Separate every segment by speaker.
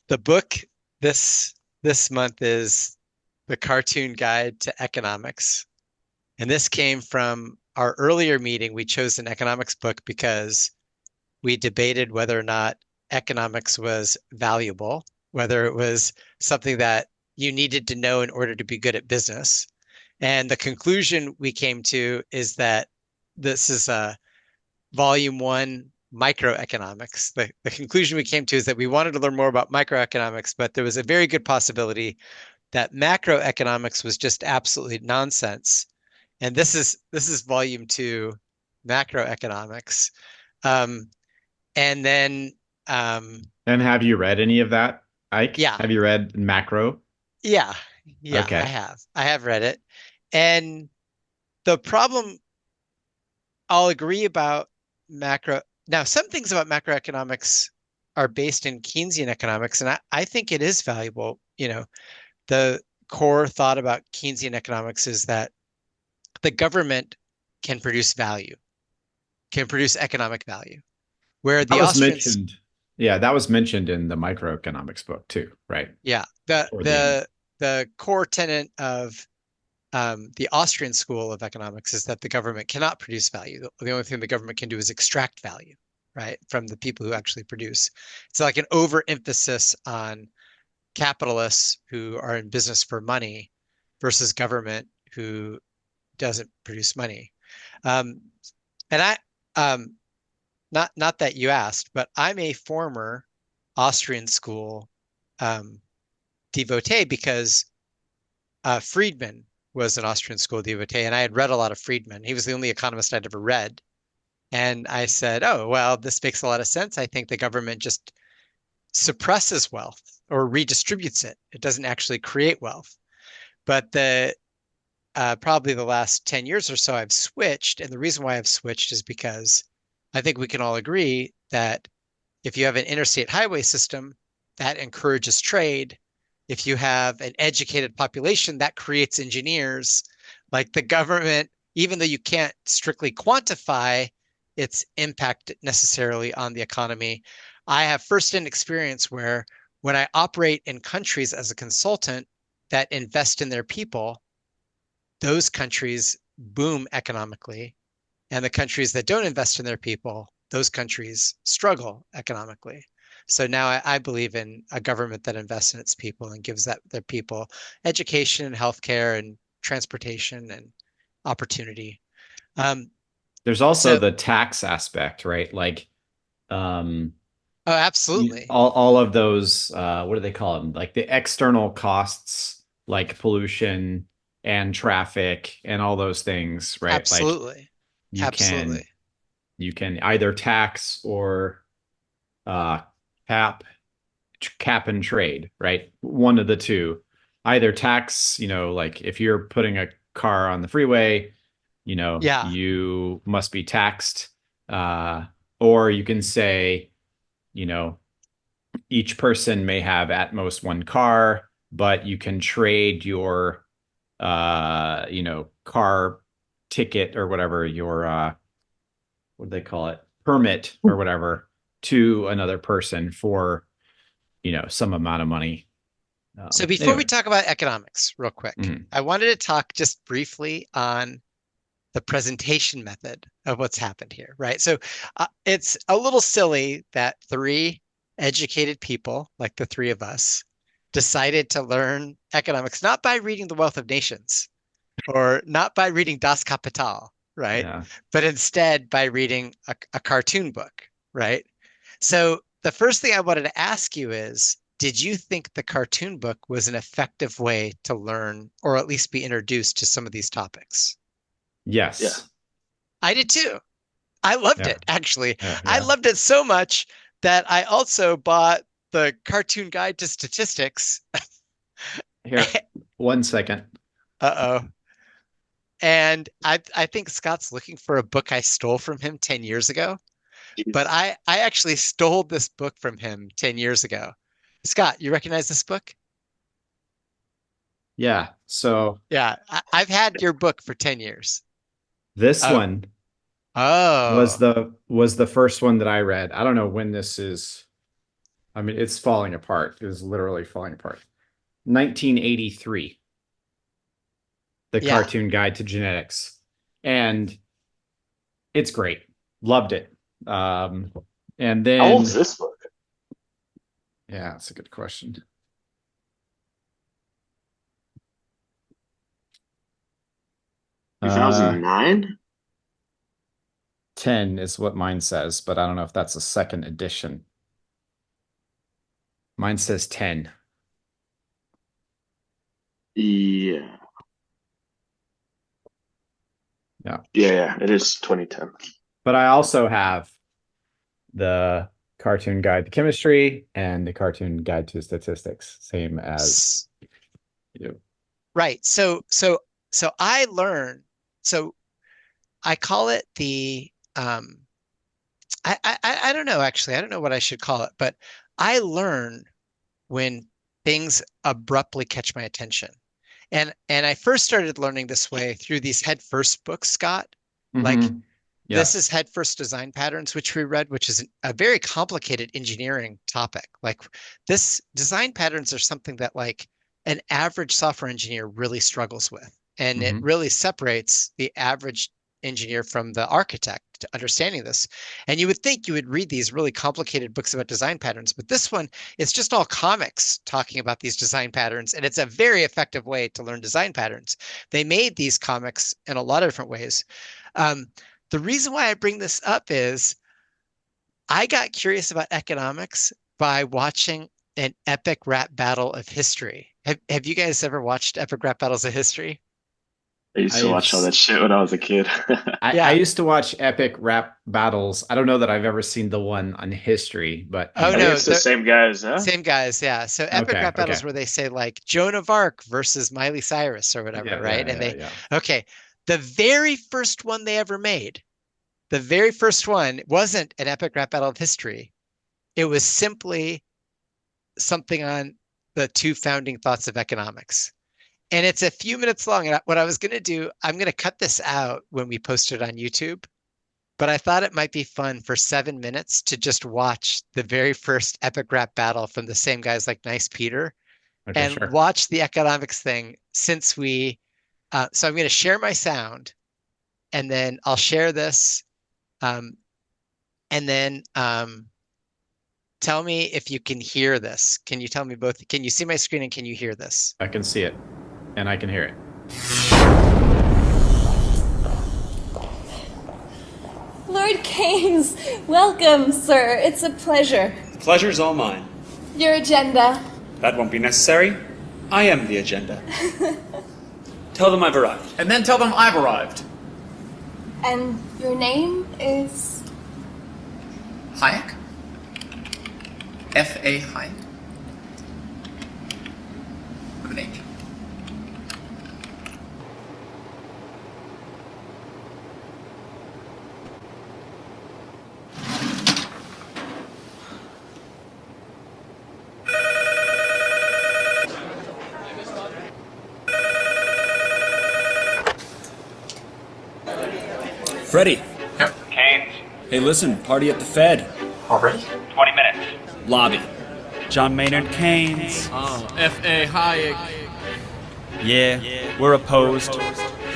Speaker 1: The book this month is The Cartoon Guide to Economics. And this came from our earlier meeting. We chose an economics book because we debated whether or not economics was valuable, whether it was something that you needed to know in order to be good at business. And the conclusion we came to is that this is a volume one microeconomics. The conclusion we came to is that we wanted to learn more about microeconomics, but there was a very good possibility that macroeconomics was just absolutely nonsense. And this is volume two, macroeconomics. Um, and then
Speaker 2: And have you read any of that, Ike?
Speaker 1: yeah,
Speaker 2: Have you read Macro?
Speaker 1: yeah, yeah, I
Speaker 2: Okay.
Speaker 1: have. I have read it. And the problem I'll agree about macro. Now, some things about macroeconomics are based in Keynesian economics, and I think it is valuable. The core thought about Keynesian economics is that the government can produce value, can produce economic value, where
Speaker 2: That
Speaker 1: the
Speaker 2: was
Speaker 1: Austrians,
Speaker 2: mentioned. Yeah, that was mentioned in the microeconomics book too, right?
Speaker 1: yeah, the
Speaker 2: Toward the end.
Speaker 1: the the core tenet of the Austrian school of economics is that the government cannot produce value. The only thing the government can do is extract value, right, from the people who actually produce. It's like an overemphasis on capitalists who are in business for money versus government who doesn't produce money. Um, and not that you asked, but I'm a former Austrian school um, devotee because Friedman was an Austrian school devotee, and I had read a lot of Friedman. He was the only economist I'd ever read. And I said, oh, well, this makes a lot of sense. I think the government just suppresses wealth or redistributes it. It doesn't actually create wealth. But the probably the last 10 years or so, I've switched. And the reason why I've switched is because I think we can all agree that if you have an interstate highway system, that encourages trade. If you have an educated population, that creates engineers. Like the government, even though you can't strictly quantify its impact necessarily on the economy, I have firsthand experience where when I operate in countries as a consultant that invest in their people, those countries boom economically. And the countries that don't invest in their people, those countries struggle economically. So now I believe in a government that invests in its people and gives their people education and healthcare and transportation and opportunity. Um,
Speaker 2: There's also
Speaker 1: so,
Speaker 2: the tax aspect, right? Like um
Speaker 1: oh, absolutely.
Speaker 2: all of those what do they call them? Like the external costs like pollution and traffic and all those things, right? Like
Speaker 1: Absolutely.
Speaker 2: you can
Speaker 1: Absolutely.
Speaker 2: you can either tax or uh cap cap and trade, right? One of the two. Either tax, like if you're putting a car on the freeway,
Speaker 1: Yeah.
Speaker 2: you must be taxed. Or you can say, you know, each person may have at most one car, but you can trade your, car ticket or whatever, your, what do they call it? Permit or whatever to another person for, some amount of money.
Speaker 1: So before we
Speaker 2: Anyway.
Speaker 1: talk about economics, real quick,
Speaker 2: Mhm.
Speaker 1: I wanted to talk just briefly on the presentation method of what's happened here, right? So it's a little silly that three educated people, like the three of us, decided to learn economics not by reading The Wealth of Nations or not by reading Das Kapital, right?
Speaker 2: Yeah.
Speaker 1: But instead by reading a cartoon book, right? So the first thing I wanted to ask you is, did you think the cartoon book was an effective way to learn or at least be introduced to some of these topics?
Speaker 3: Yeah.
Speaker 2: Yes.
Speaker 1: I did too. I loved
Speaker 2: Yeah.
Speaker 1: it, actually.
Speaker 2: Yeah.
Speaker 1: I
Speaker 2: Yeah.
Speaker 1: loved it so much that I also bought the Cartoon Guide to Statistics.
Speaker 2: Here, 1 second.
Speaker 1: Uh-oh. And I think Scott's looking for a book I stole from him 10 years ago, but I actually stole this book from him 10 years ago. Scott, you recognize this book?
Speaker 2: Yeah. So
Speaker 1: Yeah, I've had your book for 10 years.
Speaker 2: this
Speaker 1: Oh,
Speaker 2: one was
Speaker 1: oh,
Speaker 2: the first one that I read. I don't know when this is. I mean, it's falling apart. It is literally falling apart. 1983, The
Speaker 1: Yeah.
Speaker 2: Cartoon Guide to Genetics. And it's great. Loved it. And
Speaker 3: How old is
Speaker 2: then,
Speaker 3: this book?
Speaker 2: yeah, that's a good question.
Speaker 3: 2009?
Speaker 2: 10 is what mine says, but I don't know if that's a second edition. Mine says 10.
Speaker 3: Yeah.
Speaker 2: Yeah.
Speaker 3: Yeah, it is 2010.
Speaker 2: But I also have the Cartoon Guide to Chemistry and the Cartoon Guide to Statistics, same as you.
Speaker 1: Right. So I learn. So I call it the I don't know actually. I don't know what I should call it, but I learn when things abruptly catch my attention. And I first started learning this way through these head first books, Scott. Like
Speaker 2: Mm-hmm.
Speaker 1: this is
Speaker 2: Yes.
Speaker 1: head first design patterns, which we read, which is a very complicated engineering topic. Like this design patterns are something that like an average software engineer really struggles with. And it
Speaker 2: Mm-hmm.
Speaker 1: really separates the average engineer from the architect to understanding this. And you would think you would read these really complicated books about design patterns, but this one, it's just all comics talking about these design patterns. And it's a very effective way to learn design patterns. They made these comics in a lot of different ways. Um, the reason why I bring this up is I got curious about economics by watching an epic rap battle of history. Have you guys ever watched epic rap battles of history?
Speaker 3: I used to
Speaker 2: I've
Speaker 3: watch all that shit when I was a kid.
Speaker 2: I
Speaker 1: Yeah.
Speaker 2: used to watch epic rap battles. I don't know that I've ever seen the one on history, but
Speaker 1: Oh
Speaker 3: I think
Speaker 1: no,
Speaker 3: it's the
Speaker 1: the
Speaker 3: same guys, huh?
Speaker 1: same guys. Yeah. So epic
Speaker 2: okay,
Speaker 1: rap battles
Speaker 2: okay.
Speaker 1: where they say like Joan of Arc versus Miley Cyrus or whatever,
Speaker 2: Yeah,
Speaker 1: right?
Speaker 2: yeah,
Speaker 1: And
Speaker 2: yeah,
Speaker 1: they,
Speaker 2: yeah.
Speaker 1: okay, the very first one they ever made, the very first one wasn't an epic rap battle of history. It was simply something on the two founding thoughts of economics. And it's a few minutes long. And what I was going to do, I'm going to cut this out when we post it on YouTube. But I thought it might be fun for 7 minutes to just watch the very first epic rap battle from the same guys like Nice Peter
Speaker 2: Okay,
Speaker 1: and
Speaker 2: sure.
Speaker 1: watch the economics thing since we. So I'm going to share my sound and then I'll share this. Um, and then tell me if you can hear this. Can you tell me both? Can you see my screen and can you hear this?
Speaker 2: I can see it and I can hear it.
Speaker 4: Lord Keynes, welcome, sir. It's a pleasure.
Speaker 5: The pleasure's all mine.
Speaker 4: Your agenda.
Speaker 5: That won't be necessary. I am the agenda. Tell them I've arrived.
Speaker 6: And then tell them I've arrived.
Speaker 4: And your name is?
Speaker 6: Hayek? F.A. Hayek? With an H.
Speaker 5: Freddie.
Speaker 6: Yep.
Speaker 7: Keynes,
Speaker 5: Hey, listen, party at the Fed.
Speaker 6: Already?
Speaker 7: 20 minutes.
Speaker 5: Lobby. John Maynard Keynes.
Speaker 8: Oh, F.A. Hayek.
Speaker 5: Yeah, we're opposed.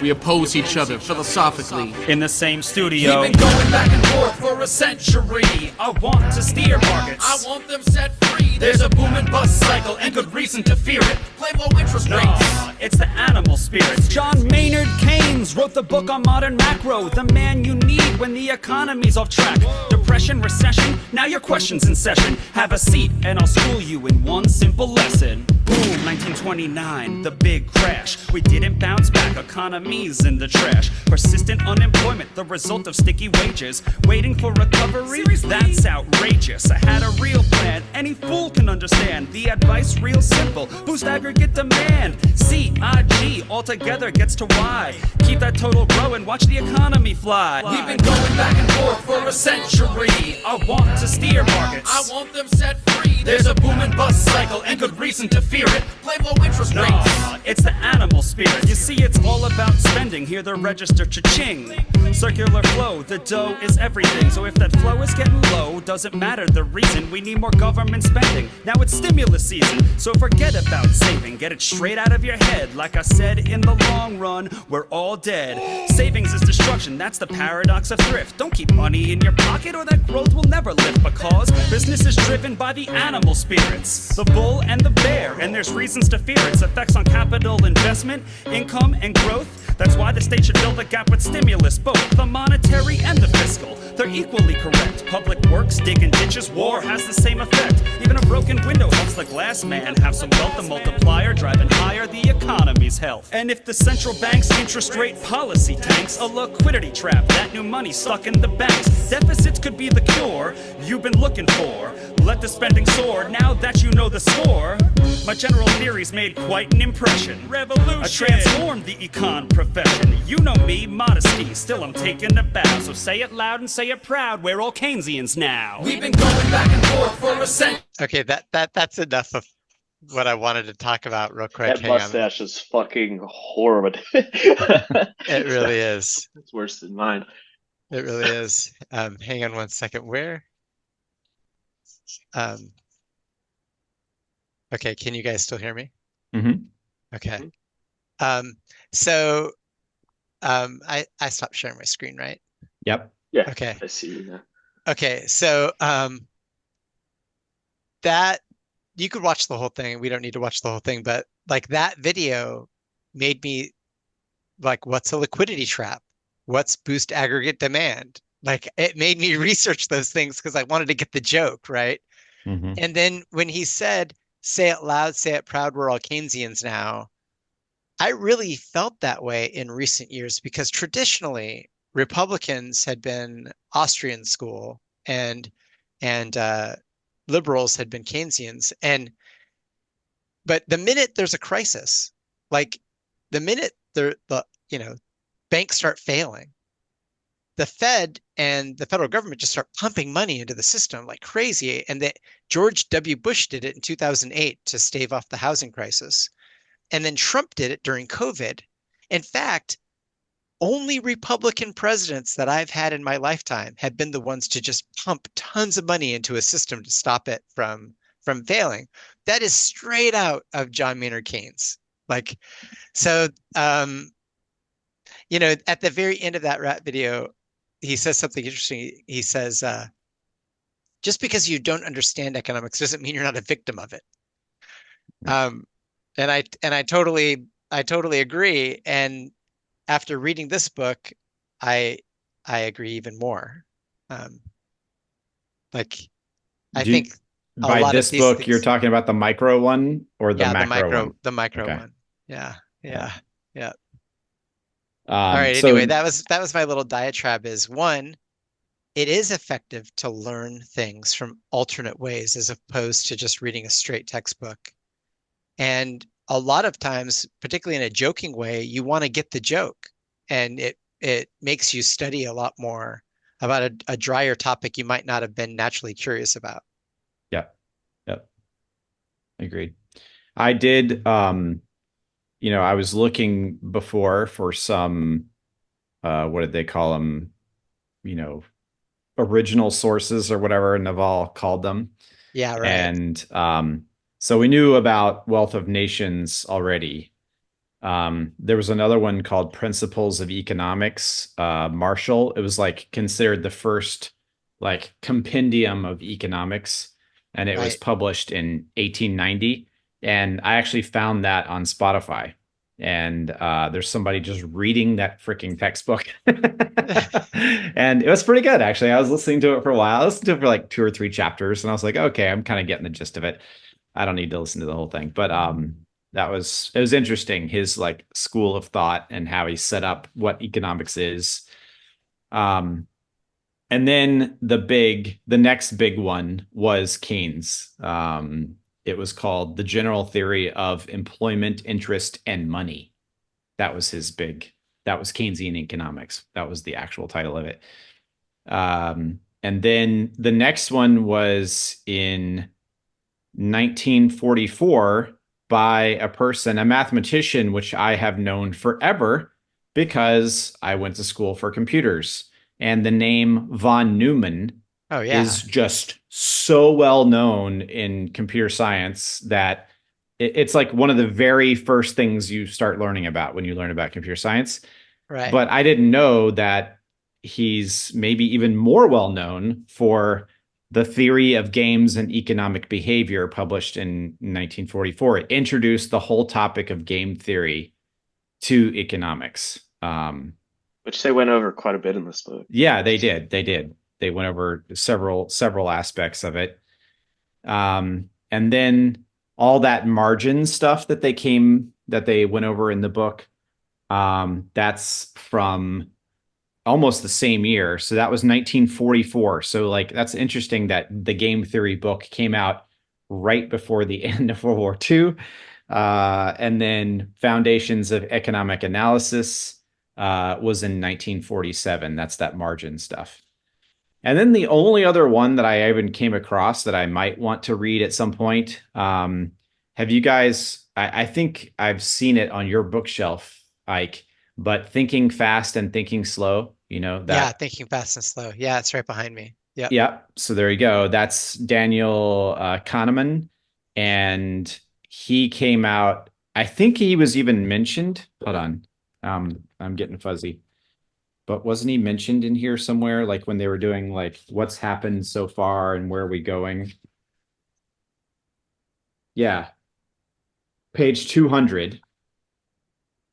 Speaker 8: We oppose each other philosophically.
Speaker 5: In the same studio.
Speaker 6: We've been going back and forth for a century.
Speaker 5: I want to steer markets.
Speaker 6: I want them set free. There's a boom and bust cycle and good reason to fear it. Play low interest rates.
Speaker 5: No, it's the animal spirits. John Maynard Keynes wrote the book on modern macro. The man you need when the economy's off track. Depression, recession, now your question's in session. Have a seat and I'll school you in one simple lesson. Boom, 1929, the big crash. We didn't bounce back, economy's in the trash. Persistent unemployment, the result of sticky wages. Waiting for recovery? That's outrageous. I had a real plan, any fool can understand. The advice real simple, boost aggregate demand. C-I-G, altogether gets to Y. Keep that total growing, watch the economy fly.
Speaker 6: We've been going back and forth for a century.
Speaker 5: I want to steer markets.
Speaker 6: I want them set free. There's a boom and bust cycle and good reason to fear spirit. Blame low interest rates.
Speaker 5: Nah, it's the animal spirit. You see, it's all about spending. Hear the register cha-ching. Circular flow, the dough is everything. So if that flow is getting low, doesn't matter the reason. We need more government spending. Now it's stimulus season, so forget about saving. Get it straight out of your head. Like I said, in the long run, we're all dead. Savings is destruction, that's the paradox of thrift. Don't keep money in your pocket or that growth will never lift. Because business is driven by the animal spirits, the bull and the bear. And there's reasons to fear its effects on capital investment, income, and growth. That's why the state should fill the gap with stimulus, both the monetary and the fiscal. They're equally correct. Public works, digging ditches, war has the same effect. Even a broken window helps the glass man have some wealth. The multiplier driving higher the economy's health. And if the central bank's interest rate policy tanks, a liquidity trap, that new money stuck in the banks. Deficits could be the cure you've been looking for. Let the spending soar now that you know the score. My general theories made quite an impression. Revolution. I transformed the econ profession. You know me, modesty, still I'm taking a bow. So say it loud and say it proud, we're all Keynesians now.
Speaker 6: We've been going back and forth for a century.
Speaker 1: Okay, that's enough of what I wanted to talk about real quick.
Speaker 3: That
Speaker 1: Hang on.
Speaker 3: mustache is fucking horrible.
Speaker 1: It really is.
Speaker 3: It's worse than mine.
Speaker 1: It really is. Hang on one second. Where? Okay, can you guys still hear me?
Speaker 2: Mhm.
Speaker 1: Okay. So I stopped sharing my screen, right?
Speaker 2: Yep.
Speaker 3: Yeah.
Speaker 1: Okay.
Speaker 3: I see you now.
Speaker 1: Okay, so that you could watch the whole thing. We don't need to watch the whole thing, but like that video made me like, what's a liquidity trap? What's boost aggregate demand? Like it made me research those things because I wanted to get the joke, right?
Speaker 2: Mhm.
Speaker 1: And then when he said, say it loud, say it proud, we're all Keynesians now, I really felt that way in recent years because traditionally Republicans had been Austrian school and liberals had been Keynesians. But the minute there's a crisis, like the minute the banks start failing, the Fed and the federal government just start pumping money into the system like crazy. And that George W. Bush did it in 2008 to stave off the housing crisis. And then Trump did it during COVID. In fact, only Republican presidents that I've had in my lifetime have been the ones to just pump tons of money into a system to stop it from failing. That is straight out of John Maynard Keynes. Like, so, at the very end of that rap video, he says something interesting. He says, just because you don't understand economics doesn't mean you're not a victim of it. And I totally agree. And after reading this book, I agree even more. I think a
Speaker 2: By
Speaker 1: lot
Speaker 2: this
Speaker 1: of these
Speaker 2: book,
Speaker 1: things,
Speaker 2: you're talking about the micro one or the
Speaker 1: yeah,
Speaker 2: macro one?
Speaker 1: the micro
Speaker 2: Okay.
Speaker 1: one. Yeah. All right.
Speaker 2: So
Speaker 1: Anyway, that was my little diatribe. Is one, it is effective to learn things from alternate ways as opposed to just reading a straight textbook. And a lot of times, particularly in a joking way, you want to get the joke, and it makes you study a lot more about a drier topic you might not have been naturally curious about.
Speaker 2: Yep. Agreed. I did, I was looking before for some, what did they call them? Original sources or whatever Naval called them.
Speaker 1: Yeah, right.
Speaker 2: And so we knew about Wealth of Nations already. There was another one called Principles of Economics, Marshall. It was like considered the first like compendium of economics, and it was
Speaker 1: Right.
Speaker 2: published in 1890. And I actually found that on Spotify. And there's somebody just reading that freaking textbook. And it was pretty good, actually. I was listening to it for a while. I listened to it for like 2 or 3 chapters, and I was like, okay, I'm kind of getting the gist of it. I don't need to listen to the whole thing. But it was interesting, his like school of thought and how he set up what economics is. And then the next big one was Keynes. It was called The General Theory of Employment, Interest, and Money. That was Keynesian economics. That was the actual title of it. And then the next one was in 1944. by a person, a mathematician, which I have known forever because I went to school for computers. And the name von Neumann
Speaker 1: Oh yeah.
Speaker 2: is just so well known in computer science that it's like one of the very first things you start learning about when you learn about computer science.
Speaker 1: Right.
Speaker 2: But I didn't know that he's maybe even more well known for the theory of games and economic behavior, published in 1944. It introduced the whole topic of game theory to economics.
Speaker 3: Which they went over quite a bit in this book.
Speaker 2: Yeah, they did. They did. They went over several aspects of it. And then all that margin stuff that they went over in the book, that's from almost the same year. So that was 1944. So like that's interesting that the game theory book came out right before the end of World War II. And then Foundations of Economic Analysis was in 1947. That's that margin stuff. And then the only other one that I even came across that I might want to read at some point. Have you guys, I think I've seen it on your bookshelf, Ike, but Thinking Fast and Thinking Slow,
Speaker 1: Yeah,
Speaker 2: that.
Speaker 1: Thinking Fast and Slow. Yeah, it's right behind me. Yeah.
Speaker 2: Yeah. So there you go. That's Daniel Kahneman. And he came out, I think he was even mentioned. Hold on. I'm getting fuzzy. But wasn't he mentioned in here somewhere? Like when they were doing like what's happened so far and where are we going? Yeah. Page 200.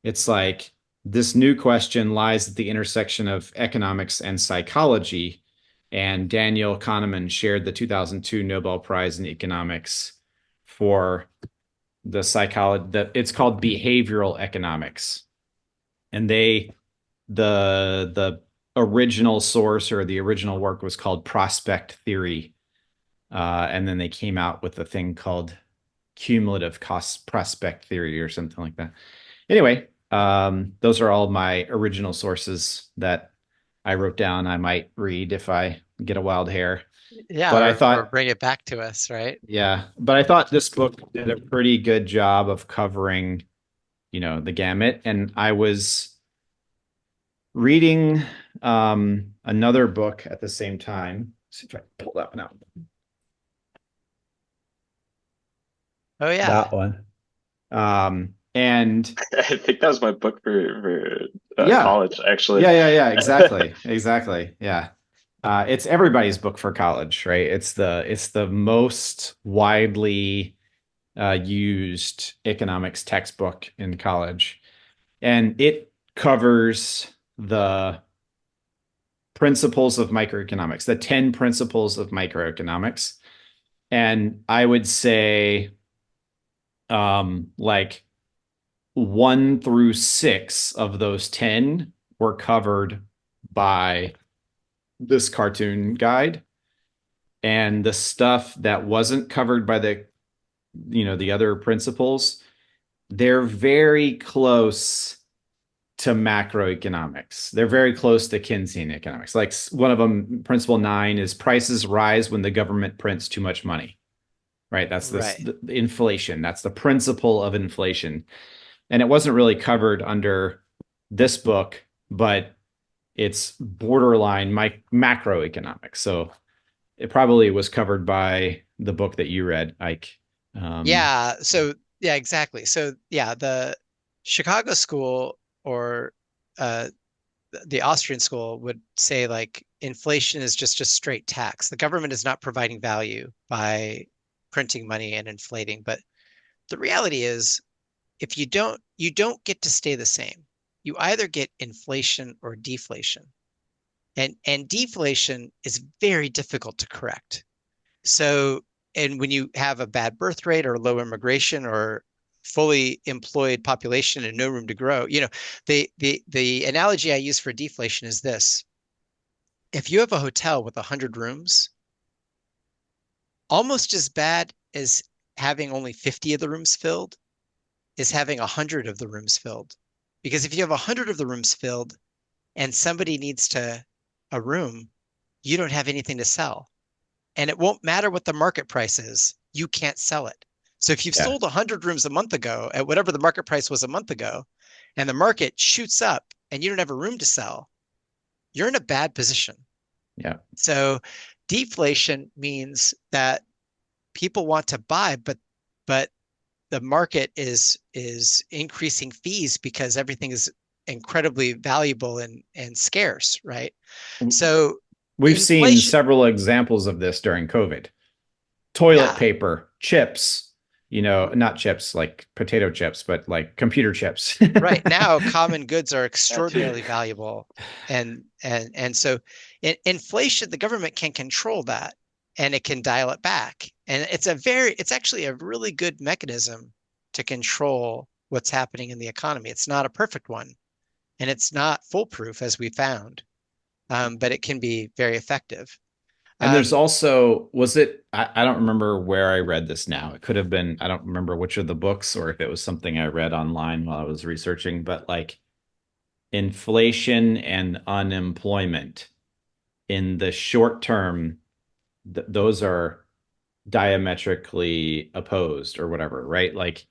Speaker 2: It's like this new question lies at the intersection of economics and psychology. And Daniel Kahneman shared the 2002 Nobel Prize in Economics for the psychology. It's called behavioral economics. And the original source or the original work was called prospect theory. And then they came out with a thing called cumulative cost prospect theory or something like that. Anyway, those are all my original sources that I wrote down. I might read if I get a wild hair.
Speaker 1: Yeah,
Speaker 2: But I
Speaker 1: or
Speaker 2: thought,
Speaker 1: bring it back to us, right?
Speaker 2: yeah, but I thought this book did a pretty good job of covering, the gamut. And I was reading another book at the same time. Let's see if I can pull that one out.
Speaker 1: Oh yeah.
Speaker 2: That one. And
Speaker 3: I think that was my book for
Speaker 2: yeah,
Speaker 3: college, actually.
Speaker 2: yeah, exactly, exactly, yeah. It's everybody's book for college, right? It's the most widely used economics textbook in college, and it covers the principles of microeconomics, the 10 principles of microeconomics. And I would say like 1 through 6 of those 10 were covered by this cartoon guide. And the stuff that wasn't covered by the other principles, they're very close to macroeconomics. They're very close to Keynesian economics. Like one of them, principle 9, is prices rise when the government prints too much money. Right? That's the inflation. That's the principle of inflation. And it wasn't really covered under this book, but it's borderline macroeconomics. So it probably was covered by the book that you read, Ike.
Speaker 1: Yeah. So yeah, exactly. So yeah, the Chicago school or the Austrian school would say like inflation is just a straight tax. The government is not providing value by printing money and inflating. But the reality is, if you don't get to stay the same. You either get inflation or deflation. And deflation is very difficult to correct. So, and when you have a bad birth rate or low immigration or fully employed population and no room to grow, the analogy I use for deflation is this. If you have a hotel with 100 rooms, almost as bad as having only 50 of the rooms filled is having 100 of the rooms filled. Because if you have 100 of the rooms filled and somebody needs a room, you don't have anything to sell. And it won't matter what the market price is. You can't sell it. So if you've
Speaker 2: Yeah.
Speaker 1: sold 100 rooms a month ago at whatever the market price was a month ago, and the market shoots up and you don't have a room to sell, you're in a bad position.
Speaker 2: Yeah.
Speaker 1: So deflation means that people want to buy, but the market is increasing fees because everything is incredibly valuable and scarce, right? So
Speaker 2: We've seen
Speaker 1: inflation,
Speaker 2: several examples of this during COVID. Toilet
Speaker 1: yeah,
Speaker 2: paper, chips, not chips like potato chips, but like computer chips.
Speaker 1: right now common goods are
Speaker 3: That too.
Speaker 1: extraordinarily valuable, and so inflation, the government can control that and it can dial it back, and it's actually a really good mechanism to control what's happening in the economy. It's not a perfect one, and it's not foolproof as we found, but it can be very effective.
Speaker 2: And there's
Speaker 1: Um,
Speaker 2: also, I don't remember where I read this now. It could have been, I don't remember which of the books or if it was something I read online while I was researching, but like inflation and unemployment in the short term, those are diametrically opposed or whatever, right? Like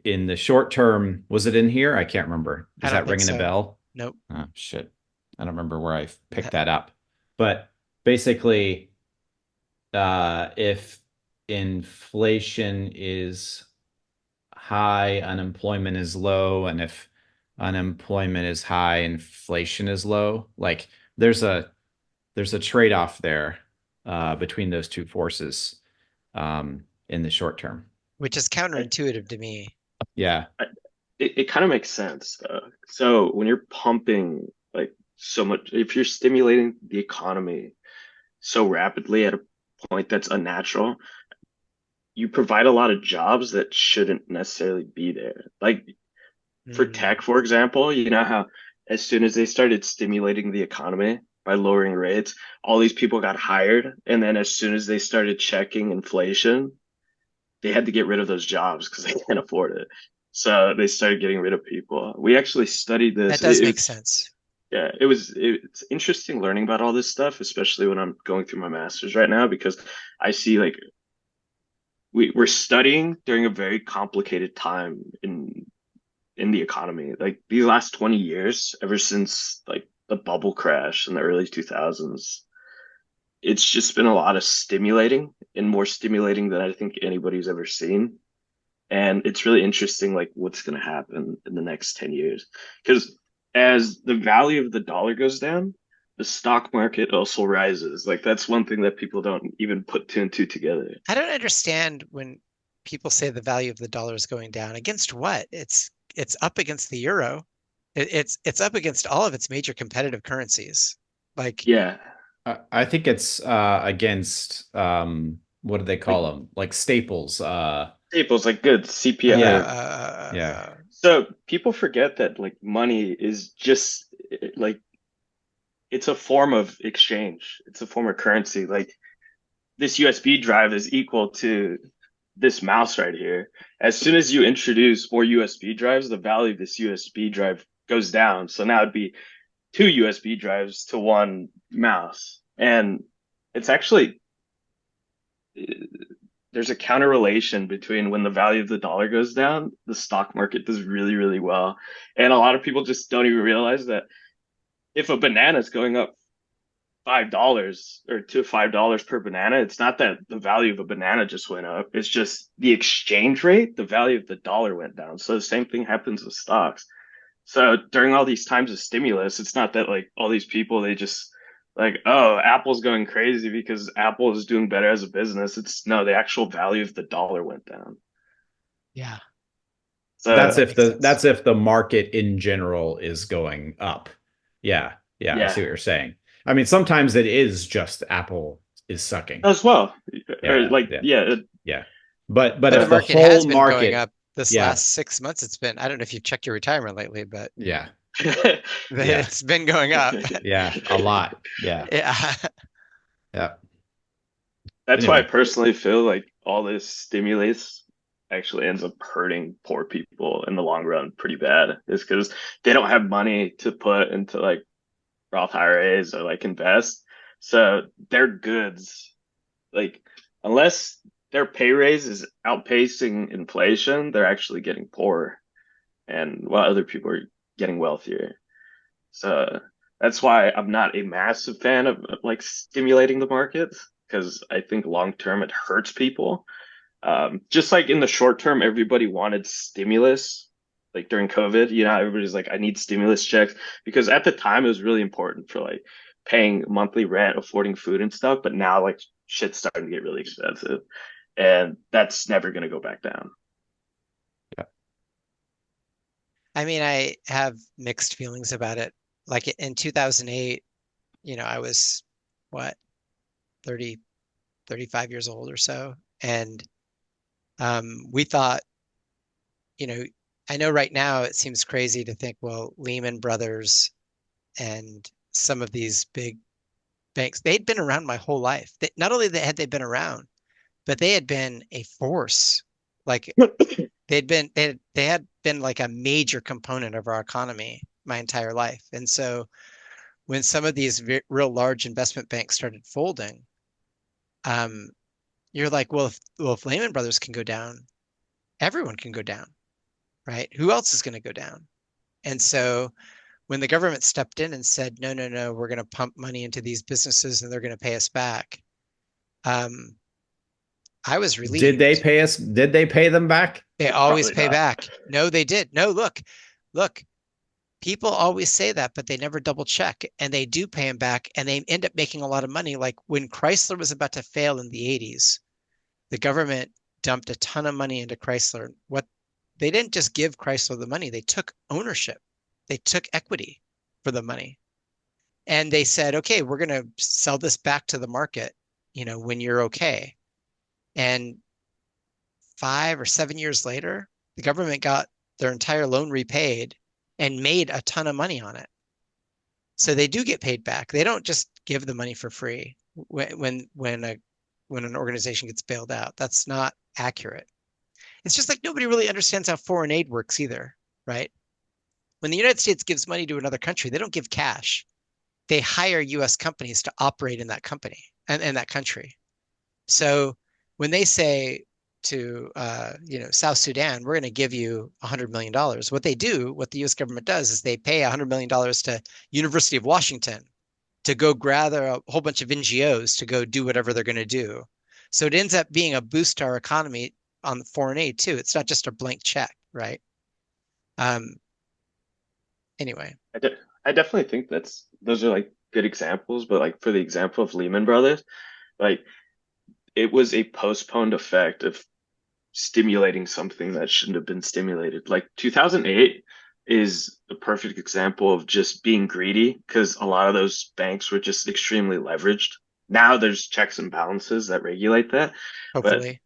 Speaker 2: in the short term, was it in here? I can't remember.
Speaker 1: I
Speaker 2: Is
Speaker 1: don't
Speaker 2: that
Speaker 1: think
Speaker 2: ringing a
Speaker 1: so.
Speaker 2: bell?
Speaker 1: Nope.
Speaker 2: Oh, shit. I don't remember where I picked that up. But basically, if inflation is high, unemployment is low, and if unemployment is high, inflation is low. Like there's a trade-off there between those two forces in the short term.
Speaker 1: Which is
Speaker 3: I,
Speaker 1: counterintuitive to me.
Speaker 2: Yeah.
Speaker 3: it kind of makes sense though. So when you're pumping like so much, if you're stimulating the economy so rapidly at a point that's unnatural, you provide a lot of jobs that shouldn't necessarily be there. Like for
Speaker 1: Mm.
Speaker 3: tech, for example, you know how as soon as they started stimulating the economy by lowering rates, all these people got hired. And then as soon as they started checking inflation, they had to get rid of those jobs because they can't afford it. So they started getting rid of people. We actually studied
Speaker 1: That
Speaker 3: this.
Speaker 1: does make sense.
Speaker 3: Yeah, it's interesting learning about all this stuff, especially when I'm going through my master's right now, because I see like we're studying during a very complicated time in the economy. Like these last 20 years, ever since like the bubble crash in the early 2000s, it's just been a lot of stimulating and more stimulating than I think anybody's ever seen. And it's really interesting, like what's going to happen in the next 10 years. Because as the value of the dollar goes down, the stock market also rises. Like that's one thing that people don't even put two and two together.
Speaker 1: I don't understand when people say the value of the dollar is going down. Against what? It's up against the euro. It's up against all of its major competitive currencies. Like,
Speaker 3: Yeah.
Speaker 2: I think it's against what do they
Speaker 3: Like
Speaker 2: call them? Like staples.
Speaker 3: staples, like goods, CPI.
Speaker 2: Yeah. Yeah.
Speaker 3: So people forget that like money is just like it's a form of exchange. It's a form of currency. Like this USB drive is equal to this mouse right here. As soon as you introduce more USB drives, the value of this USB drive goes down. So now it'd be two USB drives to one mouse. And it's actually there's a counter relation between when the value of the dollar goes down, the stock market does really, really well. And a lot of people just don't even realize that if a banana is going up $5 or to $5 per banana, it's not that the value of a banana just went up. It's just the exchange rate, the value of the dollar went down. So the same thing happens with stocks. So during all these times of stimulus, it's not that like all these people, they just like, oh, Apple's going crazy because Apple is doing better as a business. It's no, the actual value of the dollar went down.
Speaker 1: yeah,
Speaker 3: So
Speaker 1: that makes sense.
Speaker 2: That's if the market in general is going up. Yeah. Yeah, I see
Speaker 3: yeah,
Speaker 2: what you're saying. I mean, sometimes it is just Apple is sucking.
Speaker 3: as well. Or
Speaker 2: Yeah,
Speaker 3: like,
Speaker 2: yeah,
Speaker 3: yeah.
Speaker 2: yeah. But
Speaker 1: But the
Speaker 2: if the
Speaker 1: market has
Speaker 2: whole
Speaker 1: been going
Speaker 2: market,
Speaker 1: up this
Speaker 2: yeah,
Speaker 1: last 6 months. It's been, I don't know if you've checked your retirement lately, but
Speaker 2: yeah,
Speaker 3: That's
Speaker 2: yeah,
Speaker 1: it's been going up.
Speaker 2: yeah, a lot. Yeah,
Speaker 1: Yeah.
Speaker 2: yeah.
Speaker 3: why I
Speaker 2: Anyway,
Speaker 3: personally feel like all this stimulus actually ends up hurting poor people in the long run pretty bad. Is because they don't have money to put into like Roth IRAs or like invest. So their goods, like unless their pay raise is outpacing inflation, they're actually getting poorer, and while other people are getting wealthier. So that's why I'm not a massive fan of like stimulating the markets because I think long term it hurts people. Just like in the short term, everybody wanted stimulus, like during COVID, everybody's like, I need stimulus checks because at the time it was really important for like paying monthly rent, affording food and stuff. But now like shit's starting to get really expensive, and that's never going to go back down.
Speaker 2: Yeah.
Speaker 1: I mean, I have mixed feelings about it. Like in 2008, I was what, 30, 35 years old or so. And we thought, you know, I know right now it seems crazy to think, well, Lehman Brothers and some of these big banks, they'd been around my whole life. Not only had they been around, but they had been a force. Like they had been like a major component of our economy my entire life. And so when some of these real large investment banks started folding, um, you're like, well, if Lehman Brothers can go down, everyone can go down, right? Who else is going to go down? And so when the government stepped in and said, no, no, no, we're going to pump money into these businesses and they're going to pay us back, um, I was
Speaker 2: Did they
Speaker 1: relieved.
Speaker 2: pay us? Did they pay them back?
Speaker 1: They always
Speaker 3: Probably
Speaker 1: pay
Speaker 3: not.
Speaker 1: back. No, they did. No, look, people always say that, but they never double check. And they do pay them back and they end up making a lot of money. Like when Chrysler was about to fail in the 80s, the government dumped a ton of money into Chrysler. What they didn't just give Chrysler the money, they took ownership. They took equity for the money. And they said, okay, we're going to sell this back to the market, when you're okay. And 5 or 7 years later, the government got their entire loan repaid and made a ton of money on it. So they do get paid back. They don't just give the money for free when an organization gets bailed out. That's not accurate. It's just like nobody really understands how foreign aid works either, right? When the United States gives money to another country, they don't give cash. They hire US companies to operate in that company and in that country. So when they say to South Sudan, we're going to give you $100 million, what the U.S. government does is they pay $100 million to University of Washington to go gather a whole bunch of NGOs to go do whatever they're going to do. So it ends up being a boost to our economy on the foreign aid too. It's not just a blank check, right? Anyway.
Speaker 3: I definitely think those are like good examples, but like for the example of Lehman Brothers, like it was a postponed effect of stimulating something that shouldn't have been stimulated. Like 2008 is a perfect example of just being greedy because a lot of those banks were just extremely leveraged. Now there's checks and balances that regulate that, but
Speaker 1: Hopefully.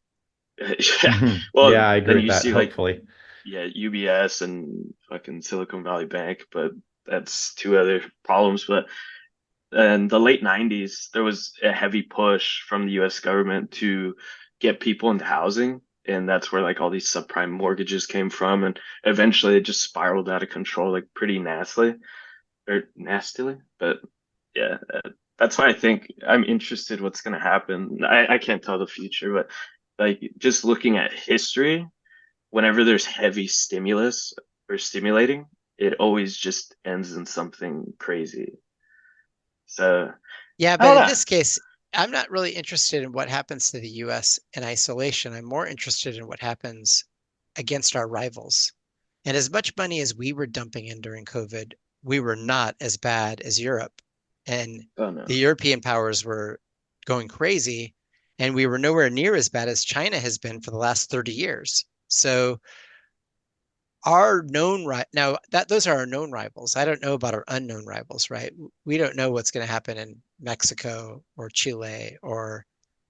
Speaker 3: yeah, well,
Speaker 2: Yeah, I agree
Speaker 3: then
Speaker 2: with
Speaker 3: you
Speaker 2: that.
Speaker 3: see like
Speaker 2: Hopefully.
Speaker 3: yeah, UBS and fucking Silicon Valley Bank, but that's two other problems. But in the late 90s, there was a heavy push from the US government to get people into housing. And that's where like all these subprime mortgages came from. And eventually it just spiraled out of control, like pretty nastily. But yeah, that's why I think I'm interested what's going to happen. I can't tell the future, but like just looking at history, whenever there's heavy stimulus or stimulating, it always just ends in something crazy. So
Speaker 1: Yeah,
Speaker 3: I
Speaker 1: but
Speaker 3: don't
Speaker 1: in
Speaker 3: know.
Speaker 1: this case, I'm not really interested in what happens to the US in isolation. I'm more interested in what happens against our rivals. And as much money as we were dumping in during COVID, we were not as bad as Europe. And
Speaker 3: Oh no.
Speaker 1: the European powers were going crazy, and we were nowhere near as bad as China has been for the last 30 years. So our known now that those are our known rivals. I don't know about our unknown rivals, right? We don't know what's going to happen in Mexico or Chile or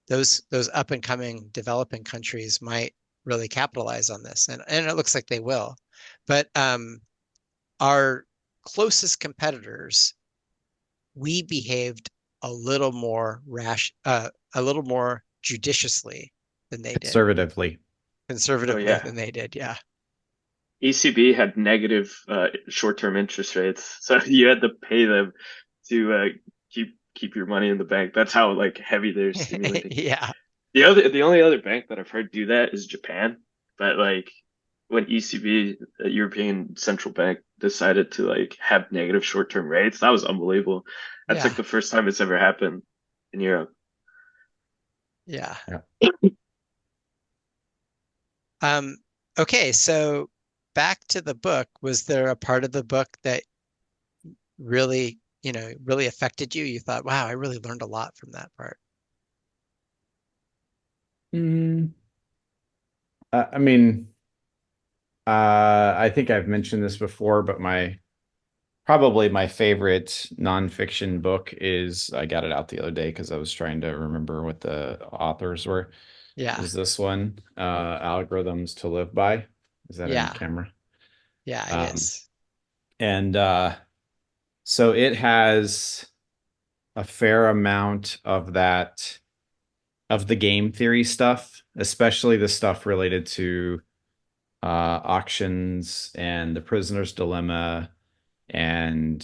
Speaker 1: those up and coming developing countries might really capitalize on this, and it looks like they will. But our closest competitors, we behaved a little more a little more judiciously than they did,
Speaker 2: Conservatively.
Speaker 3: Oh
Speaker 1: conservatively
Speaker 3: yeah.
Speaker 1: than they did. Yeah.
Speaker 3: ECB had negative short-term interest rates, so you had to pay them to keep your money in the bank. That's how like heavy they're stimulating.
Speaker 1: Yeah.
Speaker 3: The only other bank that I've heard do that is Japan. But like when ECB, the European Central Bank, decided to like have negative short-term rates, that was unbelievable. That's like
Speaker 1: Yeah.
Speaker 3: the first time it's ever happened in Europe.
Speaker 1: Yeah.
Speaker 2: Yeah.
Speaker 1: Um, okay, so back to the book. Was there a part of the book that really, really affected you? You thought, wow, I really learned a lot from that part.
Speaker 2: Mm, I mean, I think I've mentioned this before, but probably my favorite nonfiction book is, I got it out the other day because I was trying to remember what the authors were.
Speaker 1: Yeah.
Speaker 2: Is this one, Algorithms to Live By? Is that in
Speaker 1: Yeah.
Speaker 2: camera?
Speaker 1: Yeah, it
Speaker 2: Um,
Speaker 1: is.
Speaker 2: and so it has a fair amount of the game theory stuff, especially the stuff related to auctions and the prisoner's dilemma, and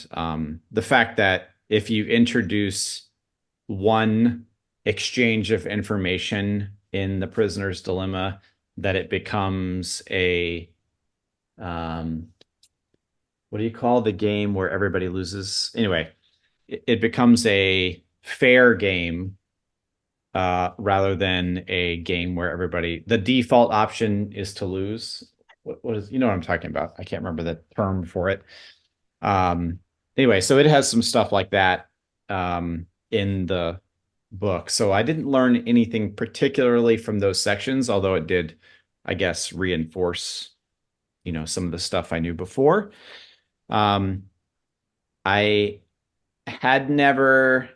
Speaker 2: the fact that if you introduce one exchange of information in the prisoner's dilemma, that it becomes a um, what do you call the game where everybody loses? Anyway, it becomes a fair game rather than a game where the default option is to lose. What is, you know what I'm talking about? I can't remember the term for it. Um, anyway, so it has some stuff like that in the book. So I didn't learn anything particularly from those sections, although it did, I guess, reinforce, some of the stuff I knew before. Um, I had never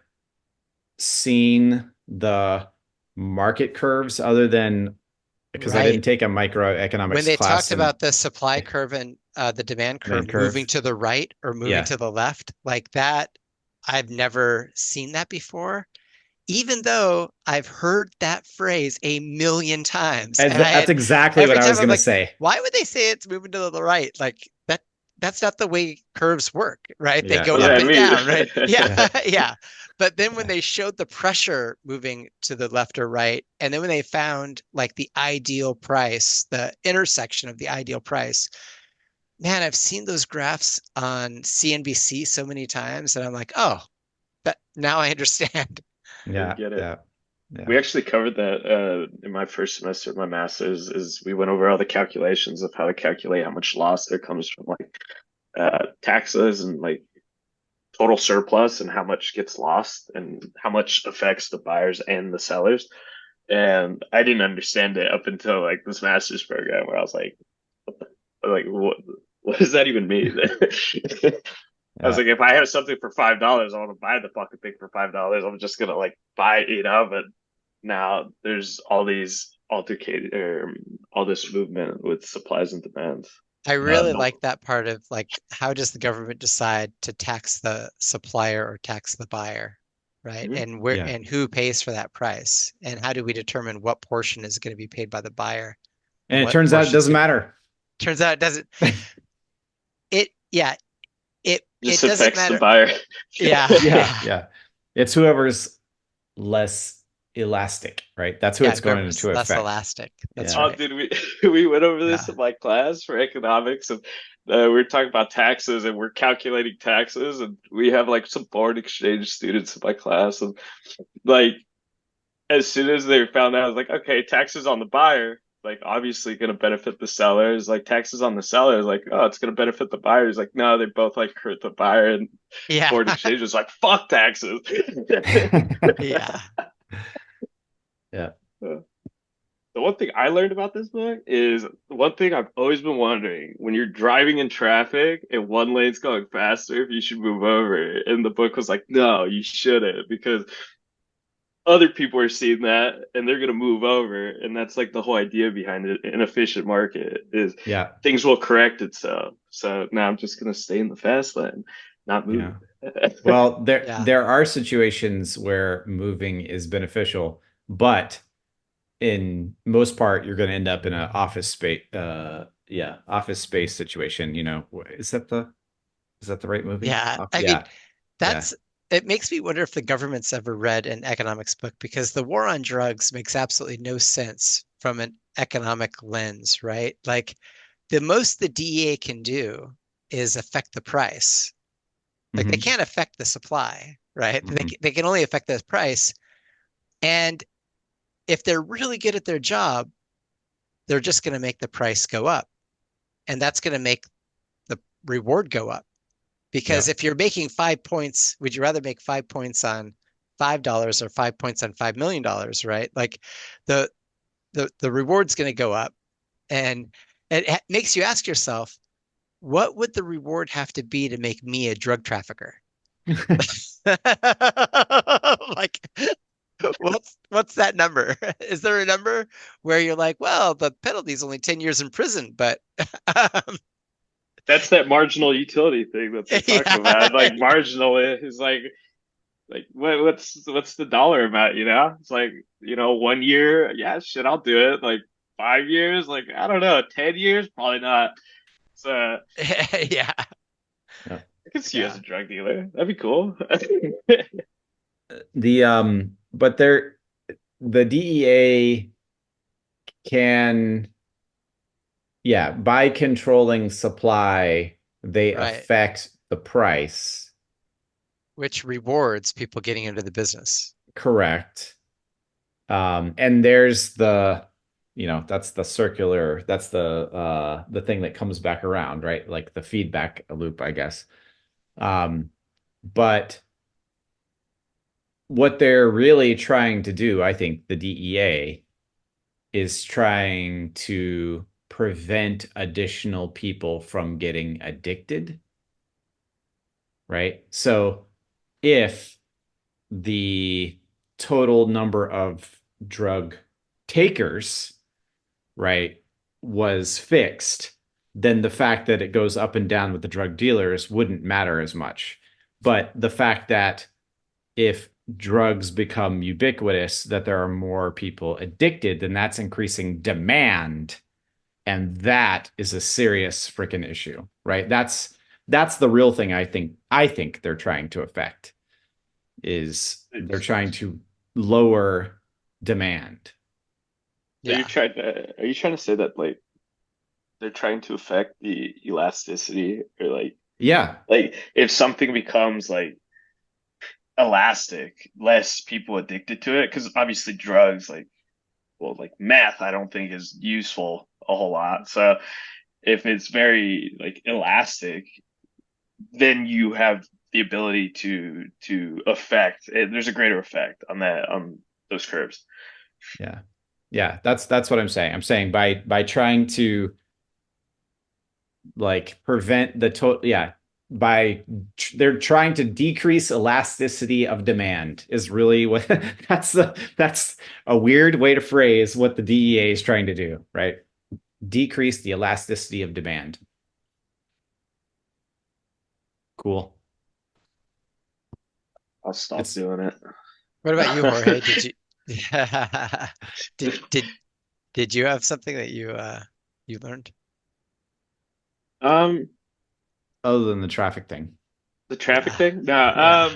Speaker 2: seen the market curves other than because I didn't
Speaker 1: Right.
Speaker 2: take a
Speaker 1: When
Speaker 2: microeconomics
Speaker 1: they
Speaker 2: class
Speaker 1: talked
Speaker 2: in
Speaker 1: about the supply curve and the demand
Speaker 2: demand
Speaker 1: curve moving
Speaker 2: curve.
Speaker 1: to the right or moving
Speaker 2: Yeah.
Speaker 1: to the left, like that, I've never seen that before, even though I've heard that phrase a million times.
Speaker 2: And
Speaker 1: And
Speaker 2: that's exactly what
Speaker 1: every
Speaker 2: I
Speaker 1: time
Speaker 2: was
Speaker 1: I'm
Speaker 2: going to
Speaker 1: like,
Speaker 2: say.
Speaker 1: why would they say it's moving to the right? Like that's not the way curves work, right? They
Speaker 2: Yeah.
Speaker 1: go up
Speaker 3: Yeah,
Speaker 2: Yeah.
Speaker 1: and
Speaker 3: me.
Speaker 1: down, right? Yeah,
Speaker 2: Yeah.
Speaker 1: yeah. But then when
Speaker 2: Yeah.
Speaker 1: they showed the pressure moving to the left or right, and then when they found like the ideal price, the intersection of the ideal price, man, I've seen those graphs on CNBC so many times, and I'm like, oh, that now I understand.
Speaker 3: I
Speaker 2: Yeah.
Speaker 3: get it.
Speaker 2: Yeah.
Speaker 3: We
Speaker 2: Yeah.
Speaker 3: actually covered that in my first semester of my master's. Is we went over all the calculations of how to calculate how much loss there comes from like taxes and like total surplus and how much gets lost and how much affects the buyers and the sellers. And I didn't understand it up until like this master's program where I was like, what does that even mean? I was
Speaker 2: Yeah.
Speaker 3: like, if I have something for $5, I want to buy the fucking thing for $5. I'm just gonna like buy it, But now there's all these altercated or all this movement with supplies and demands.
Speaker 1: I really
Speaker 3: No.
Speaker 1: like that part of like, how does the government decide to tax the supplier or tax the buyer, right?
Speaker 3: Mhm.
Speaker 1: And where
Speaker 2: Yeah.
Speaker 1: and who pays for that price? And how do we determine what portion is going to be paid by the buyer and
Speaker 2: And it
Speaker 1: what
Speaker 2: turns out it
Speaker 1: portion is
Speaker 2: doesn't
Speaker 1: going to be?
Speaker 2: matter.
Speaker 1: Turns out it doesn't. Yeah, it
Speaker 3: Just
Speaker 1: doesn't
Speaker 3: affects the
Speaker 1: matter.
Speaker 3: buyer.
Speaker 1: Yeah,
Speaker 2: Yeah.
Speaker 1: yeah,
Speaker 2: Yeah. It's whoever's less elastic, right? That's who
Speaker 1: yeah.
Speaker 2: it's going
Speaker 1: Whoever's
Speaker 2: to
Speaker 1: less
Speaker 2: affect.
Speaker 1: elastic. That's
Speaker 2: Yeah.
Speaker 3: Oh,
Speaker 1: right.
Speaker 3: did we we went over this
Speaker 1: Yeah.
Speaker 3: in my class for economics and we were talking about taxes and we're calculating taxes and we have like some foreign exchange students in my class and like as soon as they found out, I was like, okay, taxes on the buyer, like obviously going to benefit the sellers. Like taxes on the sellers, like oh, it's going to benefit the buyers. Like no, they both like hurt the buyer. And
Speaker 1: Yeah.
Speaker 3: foreign exchange was like fuck taxes.
Speaker 1: Yeah.
Speaker 2: Yeah.
Speaker 3: The one thing I learned about this book is one thing I've always been wondering when you're driving in traffic and one lane's going faster, if you should move over. And the book was like, no, you shouldn't because other people are seeing that and they're going to move over. And that's like the whole idea behind it. An efficient market is
Speaker 2: Yeah.
Speaker 3: things will correct itself. So now I'm just going to stay in the fast lane, not move.
Speaker 2: Yeah. Well, there
Speaker 1: Yeah.
Speaker 2: there are situations where moving is beneficial, but in most part, you're going to end up in an office space. Office space situation. Is that the right movie?
Speaker 1: Yeah. I mean,
Speaker 2: Yeah, yeah,
Speaker 1: that's it makes me wonder if the government's ever read an economics book because the war on drugs makes absolutely no sense from an economic lens, right? Like the most the DEA can do is affect the price. Like they
Speaker 2: Hmm.
Speaker 1: can't affect the supply, right?
Speaker 2: Hmm.
Speaker 1: They can only affect the price. And if they're really good at their job, they're just going to make the price go up. And that's going to make the reward go up. Because
Speaker 2: Yeah.
Speaker 1: if you're making 5 points, would you rather make 5 points on $5 or 5 points on $5 million, right? Like the the reward's going to go up, and it makes you ask yourself, what would the reward have to be to make me a drug trafficker? Like, what's that number? Is there a number where you're like, well, the penalty's only 10 years in prison, but
Speaker 3: That's that marginal utility thing that they're talking about.
Speaker 1: yeah,
Speaker 3: Like marginal is like what's the dollar amount, you know? It's like, 1 year, yeah, shit, I'll do it. Like 5 years, like I don't know, 10 years, probably not. So
Speaker 1: yeah,
Speaker 2: Yeah.
Speaker 3: I could see you as
Speaker 1: yeah,
Speaker 3: a drug dealer. That'd be cool.
Speaker 2: But the DEA can, yeah, by controlling supply, they
Speaker 1: right.
Speaker 2: affect the price.
Speaker 1: Which rewards people getting into the business.
Speaker 2: Correct. And there's that's the circular, that's the thing that comes back around, right? Like the feedback loop, I guess. But what they're really trying to do, I think the DEA is trying to prevent additional people from getting addicted, right? So if the total number of drug takers, right, was fixed, then the fact that it goes up and down with the drug dealers wouldn't matter as much. But the fact that if drugs become ubiquitous, that there are more people addicted, then that's increasing demand. And that is a serious freaking issue, right? That's the real thing I think they're trying to affect is they're trying to lower demand.
Speaker 1: Yeah,
Speaker 3: Are you trying to say that like they're trying to affect the elasticity or
Speaker 2: Yeah.
Speaker 3: like if something becomes like elastic, less people addicted to it? Because obviously drugs like meth, I don't think is useful a whole lot. So if it's very like elastic, then you have the ability to affect. There's a greater effect on those curves.
Speaker 2: Yeah. Yeah, that's what I'm saying. I'm saying by trying to like prevent the total, yeah, they're trying to decrease elasticity of demand is really what that's a weird way to phrase what the DEA is trying to do, right? Decrease the elasticity of demand. Cool.
Speaker 3: I'll stop
Speaker 2: It's
Speaker 3: doing it.
Speaker 1: what about you, Jorge? Did you did did did you have something that you learned?
Speaker 3: um
Speaker 2: other than the traffic thing.
Speaker 3: the traffic
Speaker 1: Yeah,
Speaker 3: thing? No,
Speaker 1: yeah,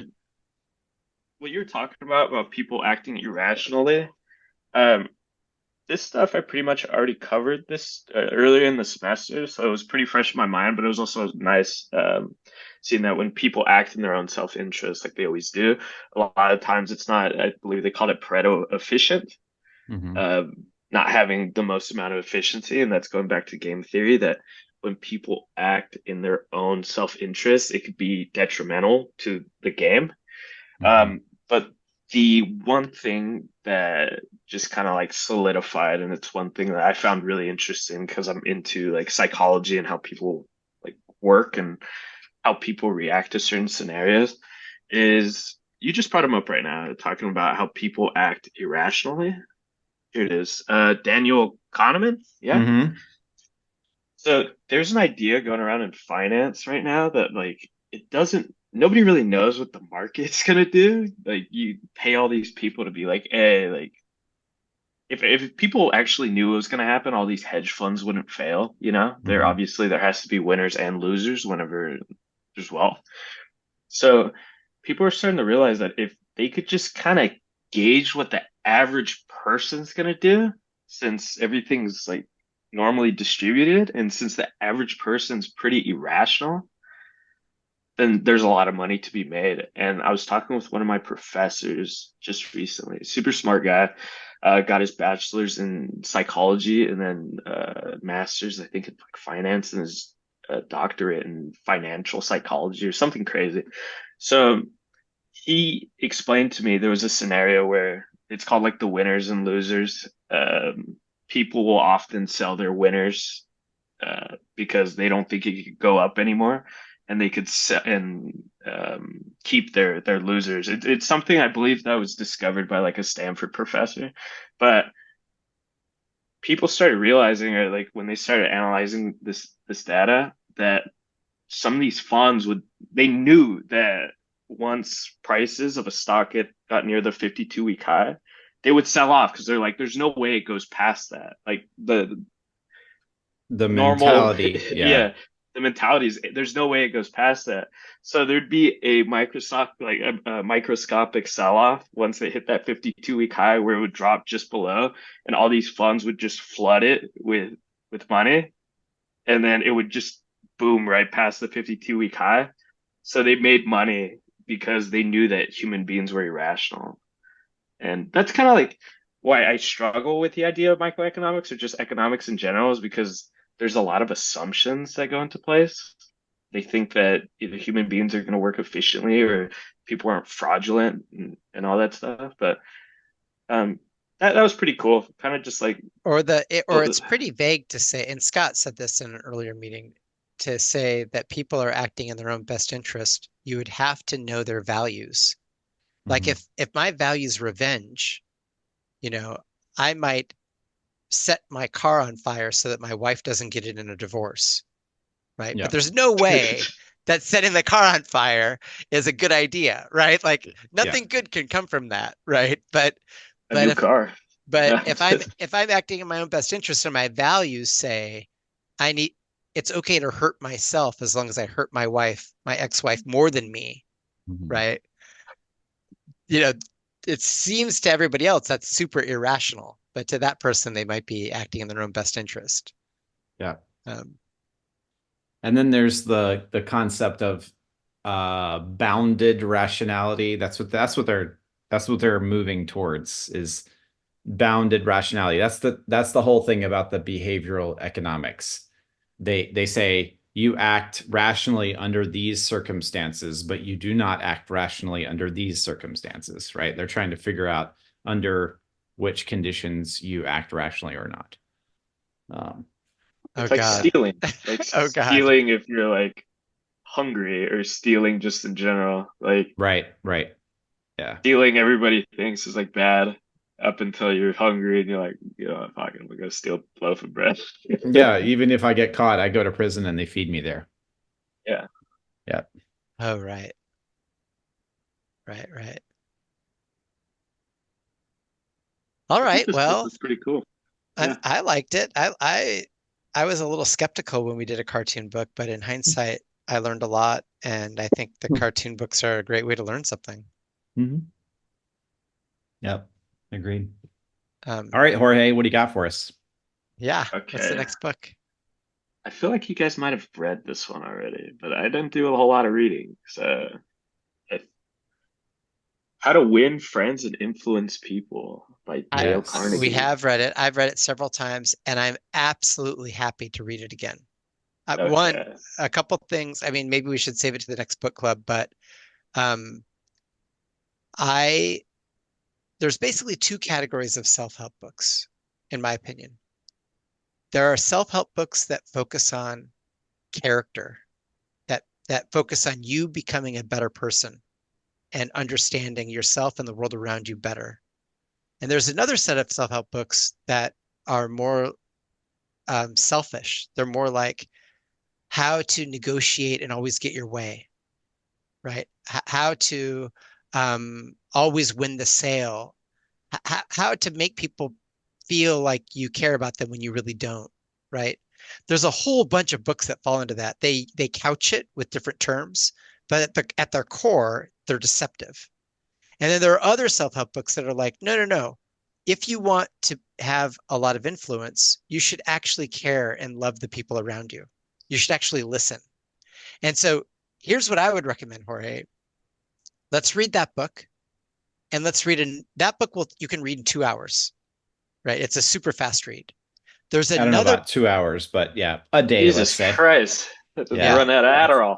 Speaker 3: what you were talking about people acting irrationally. Um, this stuff I pretty much already covered this earlier in the semester, so it was pretty fresh in my mind. But it was also nice seeing that when people act in their own self-interest, like they always do, a lot of times it's not. I believe they called it Pareto efficient,
Speaker 2: Mm-hmm.
Speaker 3: uh, not having the most amount of efficiency, and that's going back to game theory. That when people act in their own self-interest, it could be detrimental to the game.
Speaker 2: Mm-hmm.
Speaker 3: But the one thing that just kind of like solidified, and it's one thing that I found really interesting because I'm into like psychology and how people like work and how people react to certain scenarios, is you just brought them up right now, talking about how people act irrationally. Here it is. Daniel Kahneman. Yeah.
Speaker 2: Mm-hmm.
Speaker 3: So there's an idea going around in finance right now that like it doesn't nobody really knows what the market's gonna do. Like you pay all these people to be like, hey, like if people actually knew what was gonna happen, all these hedge funds wouldn't fail, you know? There has to be winners and losers whenever there's wealth. So people are starting to realize that if they could just kind of gauge what the average person's gonna do, since everything's like normally distributed, and since the average person's pretty irrational, then there's a lot of money to be made. And I was talking with one of my professors just recently, super smart guy, got his bachelor's in psychology and then master's, I think, in like finance, and his doctorate in financial psychology or something crazy. So he explained to me there was a scenario where it's called like the winners and losers. People will often sell their winners because they don't think it could go up anymore, and they could keep their losers. It's something I believe that was discovered by like a Stanford professor, but people started realizing, or like when they started analyzing this data, that some of these funds they knew that once prices of a stock got near the 52-week high, they would sell off because they're like, there's no way it goes past that. Like
Speaker 2: The
Speaker 3: normal,
Speaker 2: mentality, yeah.
Speaker 3: yeah, the mentality is there's no way it goes past that. So there'd be a microscopic sell-off once they hit that 52-week high, where it would drop just below, and all these funds would just flood it with money, and then it would just boom right past the 52-week high. So they made money because they knew that human beings were irrational. And that's kind of like why I struggle with the idea of microeconomics or just economics in general, is because there's a lot of assumptions that go into place. They think that either human beings are going to work efficiently or people aren't fraudulent and all that stuff. But that was pretty cool. Kind of just like,
Speaker 1: Or it's pretty vague to say, and Scott said this in an earlier meeting, to say that people are acting in their own best interest. You would have to know their values. Like
Speaker 2: Mhm.
Speaker 1: if my value's revenge, I might set my car on fire so that my wife doesn't get it in a divorce, right? But
Speaker 2: Yeah.
Speaker 1: there's no way that setting the car on fire is a good idea, right? Like
Speaker 2: Yeah.
Speaker 1: nothing good can come from that, right? But
Speaker 3: a
Speaker 1: but
Speaker 3: new
Speaker 1: if
Speaker 3: car.
Speaker 1: but
Speaker 3: Yeah.
Speaker 1: if I'm acting in my own best interest and my values say I need it's okay to hurt myself as long as I hurt my wife, my ex-wife more than me,
Speaker 2: Mhm.
Speaker 1: right? You know, it seems to everybody else that's super irrational, but to that person, they might be acting in their own best interest.
Speaker 2: Yeah.
Speaker 1: Um,
Speaker 2: And then there's the concept of bounded rationality. That's what they're moving towards, is bounded rationality. That's the whole thing about the behavioral economics. They say you act rationally under these circumstances, but you do not act rationally under these circumstances, right? They're trying to figure out under which conditions you act rationally or not. Um,
Speaker 1: oh
Speaker 3: It's like
Speaker 1: God.
Speaker 3: stealing, like
Speaker 1: Oh God.
Speaker 3: stealing if you're like hungry, or stealing just in general. Like
Speaker 2: right, right. Yeah.
Speaker 3: stealing, everybody thinks is like bad up until you're hungry and you're like, fuck, I'm gonna steal a loaf of bread.
Speaker 2: Yeah, even if I get caught, I go to prison and they feed me there.
Speaker 3: Yeah.
Speaker 2: Yeah.
Speaker 1: Oh, right. Right, right. All
Speaker 3: I think
Speaker 1: right.
Speaker 3: this book
Speaker 1: Well,
Speaker 3: was pretty cool. Yeah.
Speaker 1: I liked it. I was a little skeptical when we did a cartoon book, but in hindsight, I learned a lot, and I think the cartoon books are a great way to learn something.
Speaker 2: Mm-hmm. Yep. Agreed.
Speaker 1: Um,
Speaker 2: All right, Jorge, what do you got for us?
Speaker 1: yeah. What's the
Speaker 3: Okay.
Speaker 1: next book?
Speaker 3: I feel like you guys might have read this one already, but I didn't do a whole lot of reading. So, I- How to Win Friends and Influence People by
Speaker 1: I
Speaker 3: Dale
Speaker 2: Yes.
Speaker 1: we
Speaker 3: Carnegie.
Speaker 1: have read it. I've read it several times, and I'm absolutely happy to read it again. One,
Speaker 3: Okay.
Speaker 1: a couple things. I mean, maybe we should save it to the next book club, but um, I there's basically two categories of self-help books, in my opinion. There are self-help books that focus on character, that focus on you becoming a better person and understanding yourself and the world around you better. And there's another set of self-help books that are more selfish. They're more like how to negotiate and always get your way, right? How to always win the sale, how to make people feel like you care about them when you really don't, right? There's a whole bunch of books that fall into that. They couch it with different terms, but at their core, they're deceptive. And then there are other self-help books that are like, no, no, no. If you want to have a lot of influence, you should actually care and love the people around you. You should actually listen. And so here's what I would recommend, Jorge. Let's read that book, and let's read that book you can read in 2 hours, right? It's a super fast read. There's
Speaker 2: I don't know
Speaker 1: another,
Speaker 2: about 2 hours, but yeah, a day, let's
Speaker 3: Jesus
Speaker 2: say.
Speaker 3: Christ.
Speaker 2: Yeah.
Speaker 3: Run out of Adderall.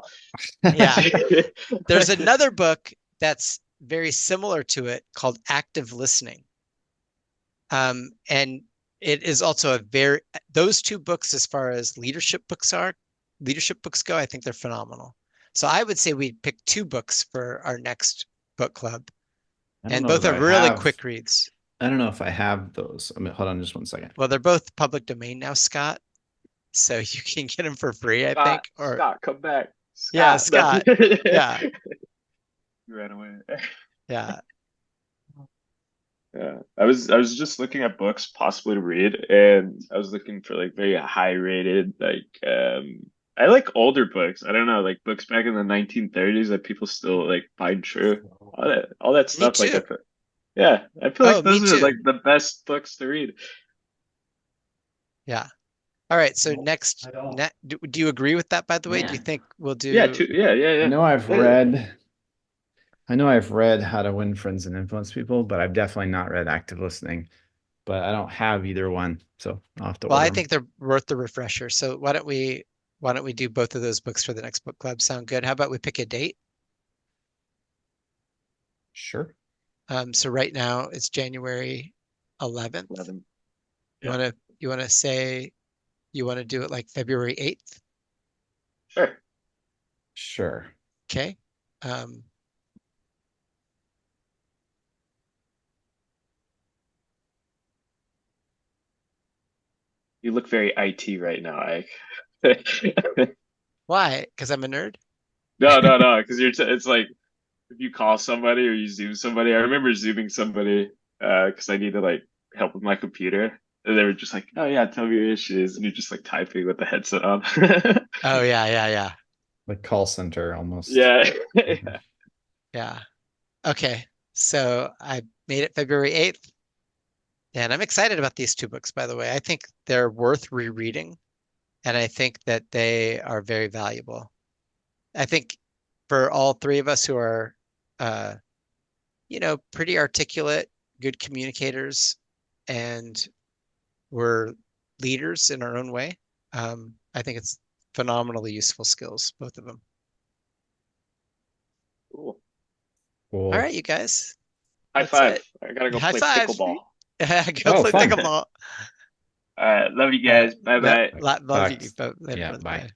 Speaker 1: yeah. There's another book that's very similar to it called Active Listening. And it is also those two books, as far as leadership books go, I think they're phenomenal. So I would say we'd pick 2 books for our next book club. And both are really quick reads.
Speaker 2: I don't know if I have those. I mean, hold on just one second.
Speaker 1: Well, they're both public domain now, Scott. So you can get them for free, I think. Or
Speaker 3: Scott, come back.
Speaker 1: yeah, Scott. Yeah.
Speaker 3: You ran away.
Speaker 1: Yeah.
Speaker 3: Yeah. I was just looking at books possibly to read, and I was looking for like very high rated, like I like older books. I don't know, like books back in the 1930s that people still like find true. All that stuff
Speaker 1: too.
Speaker 3: like yeah, I feel like
Speaker 1: me
Speaker 3: those are
Speaker 1: too.
Speaker 3: like the best books to read.
Speaker 1: Yeah. All right. So next, do you agree with that, by the way? Do you think we'll do?
Speaker 3: Yeah, yeah.
Speaker 2: I know I've read How to Win Friends and Influence People, but I've definitely not read Active Listening. But I don't have either one, so I'll have to
Speaker 1: Well,
Speaker 2: order
Speaker 1: I
Speaker 2: them.
Speaker 1: think they're worth the refresher. So why don't we do both of those books for the next book club? Sound good? How about we pick a date?
Speaker 2: Sure.
Speaker 1: So right now it's January 11th.
Speaker 3: Yeah.
Speaker 1: You wanna say you want to do it like February 8th?
Speaker 3: Sure.
Speaker 1: Okay.
Speaker 3: You look very IT right now, Ike.
Speaker 1: Why? Because I'm a nerd?
Speaker 3: No, because it's like if you call somebody or you Zoom somebody. I remember Zooming somebody because I need to like help with my computer. And they were just like, "Oh yeah, tell me your issues," and you're just like typing with the headset on.
Speaker 1: Oh yeah.
Speaker 2: Like call center almost.
Speaker 3: Yeah.
Speaker 1: Yeah. Okay. So I made it February 8th. And I'm excited about these 2 books, by the way. I think they're worth rereading, and I think that they are very valuable. I think for all 3 of us who are, pretty articulate, good communicators, and we're leaders in our own way, I think it's phenomenally useful skills, both of them.
Speaker 3: Cool.
Speaker 1: All right, you guys.
Speaker 3: High
Speaker 1: That's
Speaker 3: five.
Speaker 1: it.
Speaker 3: I gotta go
Speaker 1: High
Speaker 3: play
Speaker 1: five.
Speaker 3: pickleball.
Speaker 1: Go play
Speaker 2: fun.
Speaker 1: pickleball.
Speaker 3: All right, love you guys. Bye bye.
Speaker 1: Love you.
Speaker 2: Yeah, bye.